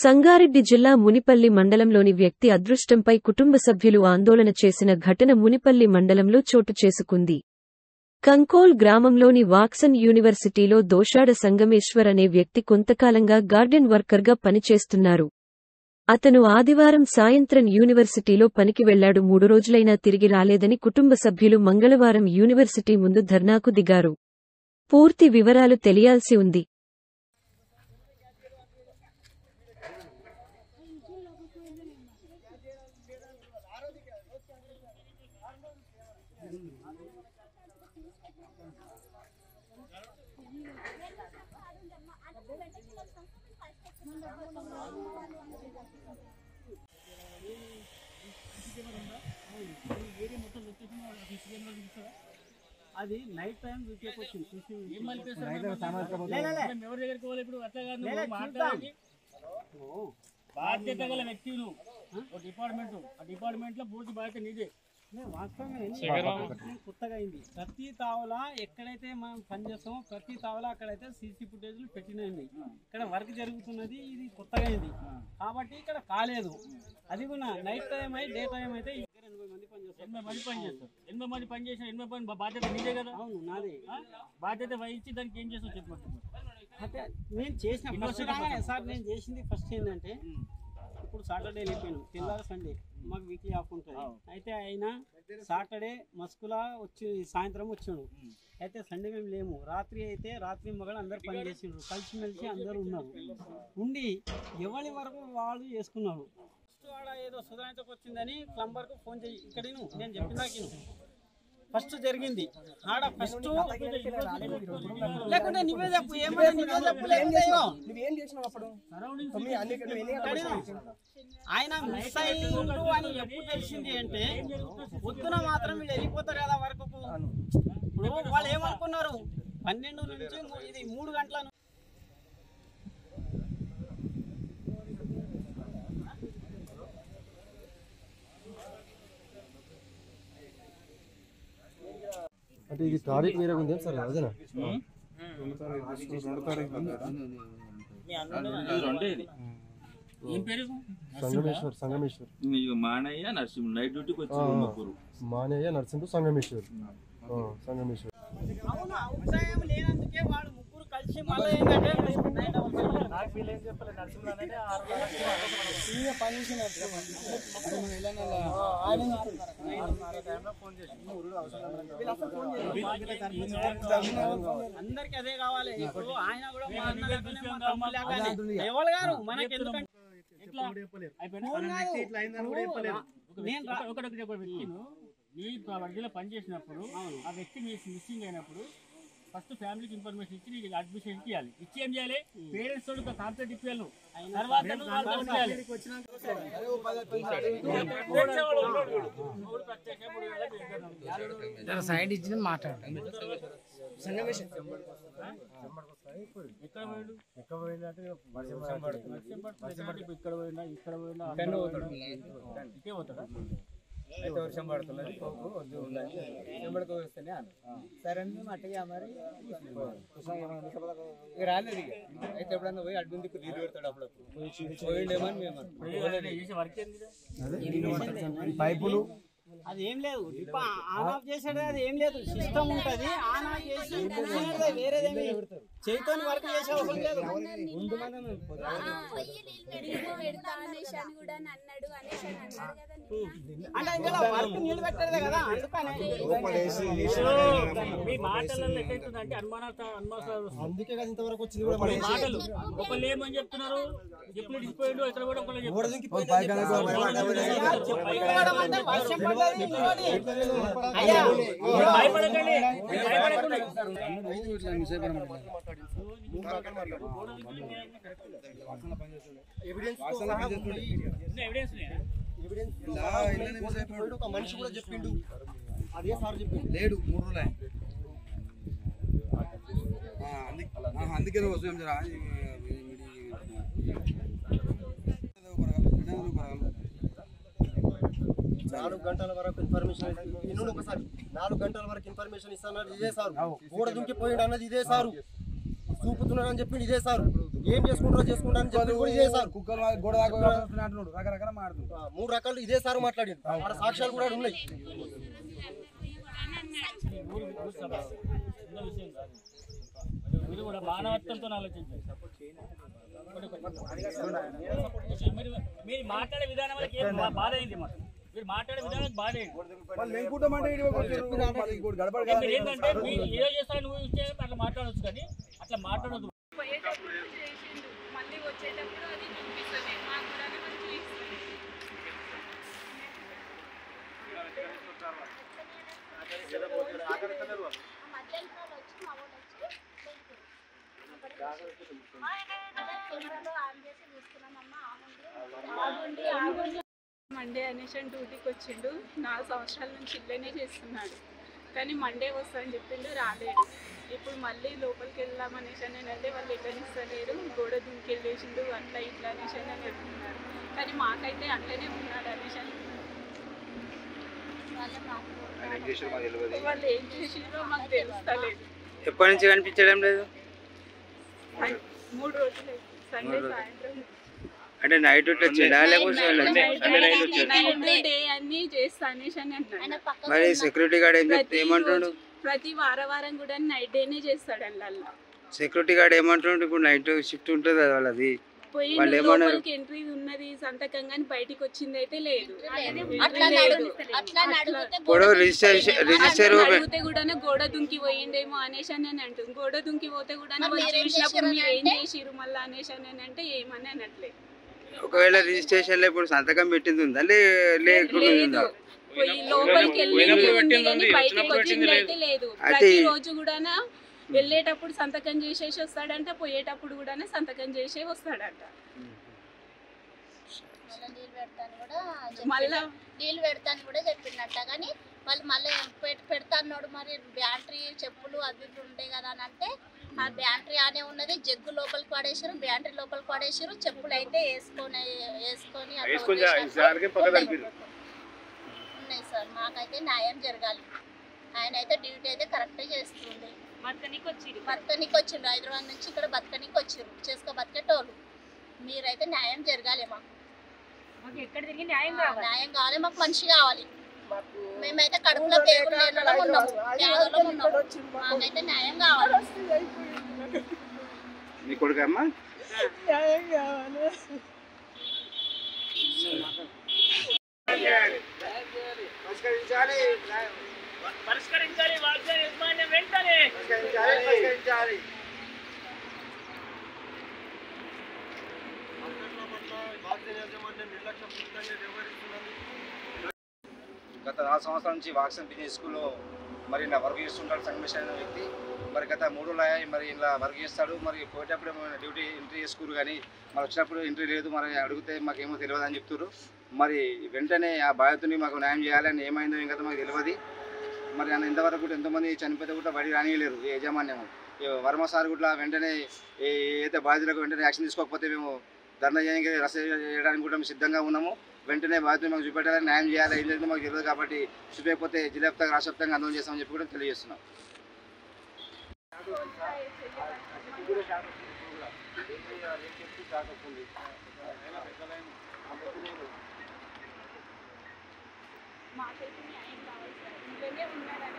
సంగారెడ్డి జిల్లా మునిపల్లి మండలంలోని వ్యక్తి అదృష్టంపై కుటుంబ సభ్యులు ఆందోళన చేసిన ఘటన మునిపల్లి మండలంలో చోటు చేసుకుంది. కంకోల్ గ్రామంలోని వాక్సన్ యూనివర్సిటీలో దోషాడ సంగమేశ్వర్ అనే వ్యక్తి కొంతకాలంగా గార్డెన్ వర్కర్గా పనిచేస్తున్నారు. అతను ఆదివారం సాయంత్రం యూనివర్సిటీలో పనికి వెళ్లాడు. 3 రోజులైనా తిరిగి రాలేదని కుటుంబ సభ్యులు మంగళవారం యూనివర్సిటీ ముందు ధర్నాకు దిగారు. పూర్తి వివరాలు తెలియాల్సి ఉంది. అది నైట్ టైం వీకేకి వచ్చింది. ఎవరి దగ్గరికి పోవాలి ఇప్పుడు? అట్లా కాదు, మాట్లాడి బాధ్యత గల వ్యక్తి నువ్వు. ఆ డిపార్ట్మెంట్ లో పూర్తి బాధ్యత నీదే. కొత్తగా అయింది. ప్రతి తావల ఎక్కడైతే మనం పనిచేస్తామో ప్రతి తావల అక్కడైతే సీసీ ఫుటేజ్లు పెట్టినాయి. ఇక్కడ వర్క్ జరుగుతున్నది, ఇది కొత్తగా అయింది కాబట్టి ఇక్కడ కాలేదు. అది కూడా నైట్ టైం అయి డే టైం అయితే 80 మంది పనిచేస్తారు. 80 మంది పనిచేస్తారు. 80 మంది పనిచేసిన 80 మంది బాధ్యత నీదే కదా? అవును, నాదే. బాధ్యత వహించి దానికి ఏం చేస్తావు చెప్పండి. అంటే నేను చేసిన సార్ నేను చేసింది ఫస్ట్ ఏంటంటే, ఇప్పుడు సాటర్డే వెళ్ళిపోయాను, తెల్లారి సండే మాకు వీక్లీ ఆఫ్ ఉంటుంది. అయితే ఆయన సాటర్డే మస్కులా వచ్చి సాయంత్రం వచ్చాడు. అయితే సండే మేము లేము. రాత్రి అయితే రాత్రి మగడు అందరు పని చేసిండ్రు, కలిసిమెలిసి అందరూ ఉన్నారు. ఉండి ఎవరి వరకు వాళ్ళు చేసుకున్నారు. ఫస్ట్ ఆడ ఏదో సుధానితోకి వచ్చిందని ప్లంబర్కు ఫోన్ చేయి, ఇక్కడ నేను చెప్పినాక ఫస్ట్ జరిగింది ఆడ. ఫస్ట్ లేకుంటే నువ్వే చెప్పు, ఆయన మిస్ అయ్యిండు అని ఎప్పుడు తెలిసింది అంటే, పొద్దున మాత్రం వీళ్ళు వెళ్ళిపోతారు కదా వరకుకు. ఇప్పుడు వాళ్ళు ఏమనుకున్నారు, 12 నుంచి ఇది 3 గంటల అంటే ఇది తారీఖు వేరే ఉంది సార్, అదేనా? సంగమేశ్వర్ మానయ్య నరసింహ నైట్ డ్యూటీకి వచ్చి మానయ్య నరసింహ సంగమేశ్వర్. అవును, అభిప్రాయం లేనందుకే వాడు ముగ్గురు కలిసి మళ్ళీ ఏంటంటే అందరికి అదే కావాలి. ఇప్పుడు ఆయన కూడా ఎవరు గారు మనకి ఎందుకంటే మీ పరిధిలో పనిచేసినప్పుడు ఆ వ్యక్తి మిస్సింగ్ అయినప్పుడు ఫస్ట్ ఫ్యామిలీకి ఇన్ఫర్మేషన్ ఇచ్చి నీకు అడ్మిషన్ ఇవ్వాలి. ఇచ్చి ఏం చేయాలి? పేరెంట్స్ తోటి కాంప్లైంట్ ఇప్పాలి. తర్వాత సైడ్ ఇచ్చిన మాట్లాడు. ఇక్కడ పోయినా ఇకే పోతాడా? అయితే వర్షం పడుతున్నది, ఎంబడికి వస్తేనే అన్న సరే అని మేము అట్టగా మరి రాలేదు. అయితే ఎప్పుడన్నా పోయి అడ్డు దిక్కు నీళ్ళు పెడతాడు, అప్పుడప్పుడు పోయిండేమని మేము పైపులు అది ఏం లేదు. ఆన్ ఆఫ్ చేసేది అది ఏం లేదు, సిస్టమ్ ఉంటుంది. ఆన్ ఆఫ్ చేసి వేరేదేమి చేతితో వర్క్ చేసే అవసరం లేదు. అంటే ఇందులో వర్క్ నీళ్ళు పెట్టేదే కదా, అందుకని మీ మాటలలో ఎట్లయితుందంటే అనుమానాలు. అందుకే కదా ఇంతవరకు వచ్చింది మాటలు ఒకళ్ళు ఏమని చెప్తున్నారు, ఎప్పుడు డిసిపోయిండు ఇక్కడ కూడా ఒకళ్ళు భయపడకండి. ఒక మనిషి కూడా చెప్పిండు, అదే సార్ చెప్పిండు లేడు 3 రోజులు. అందుకే వస్తాం 4 గంటల వరకు ఇన్ఫర్మేషన్ ఇన్నుడు. ఒకసారి 4 గంటల వరకు ఇన్ఫర్మేషన్ ఇస్తున్నారు ఇదే సారు. గోడ దుంకిపోయిండు అన్నది ఇదే సారు. చూపుతున్నాడు అని చెప్పిండు ఇదే సారు. ఏం చేసుకుంటారో చేసుకుంటా అని చెప్పి కూడా ఇదే సార్ కుక్కలు గోడ దాకా వస్తున్నట్టు రకరకాల మాట్లాడుతున్నాడు. 3 రకాలు ఇదే సార్ మాట్లాడింది. ఆడ సాక్ష్యాలు కూడా ఉన్నాయి. మీరు కూడా మానవత్వంతో ఆలోచించారు. మీరు మాట్లాడే విధానం బాధ అయింది. మీరు మాట్లాడే విధానం బాధ అయింది. ఏంటంటే మీరు ఏదో చేస్తారని నువ్వు ఇచ్చే అట్లా మాట్లాడవచ్చు, కానీ అట్లా మాట్లాడదు. మళ్ళీ వచ్చేటప్పుడు అది చూపిస్తుంది, మాకు కూడా చూపిస్తుంది. మండే అనేసి డ్యూటీకి వచ్చిండు. 4 సంవత్సరాల నుంచి ఇళ్ళనే చేస్తున్నాడు, కానీ మండే వస్తానని చెప్పిండు, రాలేడు. ఇప్పుడు మళ్ళీ లోపలికి వెళ్దామనేసి అంటే వాళ్ళు ఎక్కడిస్తలేరు, గోడ దుంకి వెళ్ళేసిండు, అట్లా ఇట్లా అనేసి అని చెప్తున్నారు. కానీ మాకైతే అట్లనే ఉన్నాడు అనేసి వాళ్ళు ఏం చేసిండ్రో మాకు తెలుస్తలేదు. ఎప్పటి నుంచి కనిపించడం లేదు? 3 రోజులు సండే సాయంత్రం అంటే నైట్ డ్యూటీ వచ్చిందా లేకపోతే నైట్ డే అన్ని చేస్తా అనేసి అని అన్నాడు. మరి సెక్యూరిటీ గార్డ్ ఏం చెప్తే ఏమంటాడు? ప్రతి వారం కూడా నైట్ డేనే చేస్తాడు. అల్ల సెక్యూరిటీ గార్డ్ ఏమంటాడు? ఇప్పుడు నైట్ షిఫ్ట్ ఉంటుంది కదా వాళ్ళది, పోయి లోపలికి ఎంట్రీ ఉన్నది సంతకం కానీ బయటికి వచ్చింది అయితే లేదు. అడిగితే కూడా గోడ దుంకి పోయిండేమో అనేసి అని అంటుంది. గోడ దుంకి పోతే కూడా చూసినప్పుడు మీరు ఏం చేసిరు మళ్ళీ అనేసి అని అంటే ఏమని అనట్లేదు. ఒకవేళ రిజిస్ట్రేషన్ లో ఇప్పుడు సంతకం పెట్టింది ఉందా లేకుండా? పోయి లోపలికి వెళ్ళి బయటికి వచ్చింది అయితే లేదు. ప్రతి రోజు కూడా వెళ్ళేటప్పుడు సంతకం చేసేసి వస్తాడంట, పోయేటప్పుడు కూడా సంతకం చేసే వస్తాడంట. మళ్ళీ నీళ్ళు పెడతాను కూడా చెప్పిండట, కానీ వాళ్ళు మళ్ళీ పెడతాడు. మరి బ్యాటరీ చెప్పులు అవి ఉండే కదా అని అంటే ఆ బ్యాటరీ అనే ఉన్నది, జగ్గు లోపలికి పడేసారు, బ్యాటరీ లోపలికి పడేసారు, చెప్పులు అయితే వేసుకొని ఉన్నాయి సార్. మాకైతే న్యాయం జరగాలి. ఆయన అయితే డ్యూటీ అయితే కరెక్టే చేస్తుంది. బతకనికి వచ్చిండ్రు, హైదరాబాద్ నుంచి ఇక్కడ బతకనికి వచ్చిర్రు, బతికేటోళ్ళు. మీరైతే న్యాయం జరగాలి. మాకు ఎక్కడ తిరిగి న్యాయం కావాలి. మాకు మనిషి కావాలి. మేమైతే కడుపులో పేగులు ఉన్నాము, పేదలో ఉన్నాము. మాకైతే న్యాయం కావాలి. మీ కొడుకమ్మా న్యాయం కావాలి. పరిష్కరించాలి వెంటనే. గత 4 సంవత్సరాల నుంచి వాక్సన్ బిజినెస్ స్కూల్లో మరి ఇలా వర్క్ చేస్తుంటాడు సంగమేష్ అనే వ్యక్తి. మరి గత 3 రోజులు మరి ఇలా వర్క్ చేస్తాడు. మరి పోయేటప్పుడు డ్యూటీ ఎంట్రీ చేసుకురు, కానీ మరి వచ్చినప్పుడు ఎంట్రీ లేదు. మరి అడిగితే మాకేమో తెలియదు అని చెప్తున్నారు. మరి వెంటనే ఆ బాధితుని మాకు న్యాయం చేయాలని ఏమైందో ఇంకా మాకు తెలియదు. మరి ఆయన ఇంతవరకు కూడా ఎంతోమంది చనిపోతే కూడా బయట రానియలేరు యాజమాన్యం. వర్మ సార్ కూడా వెంటనే ఏదైతే బాధితులకు వెంటనే యాక్షన్ తీసుకోకపోతే మేము ధర్నా చేయడానికి చేయడానికి కూడా మేము సిద్ధంగా ఉన్నాము. వెంటనే బాధితులు మాకు చూపెట్టాలని, న్యాయం చేయాలి. ఏం జరిగిందో మాకు తెలియదు కాబట్టి చూపకపోతే జిల్లా వ్యాప్తంగా రాష్ట్ర వ్యాప్తంగా ఆందోళన చేస్తామని చెప్పి కూడా తెలియజేస్తున్నాం. మాకైతే న్యాయం కావాలి సార్. ఇంట్లోనే ఉన్నాడని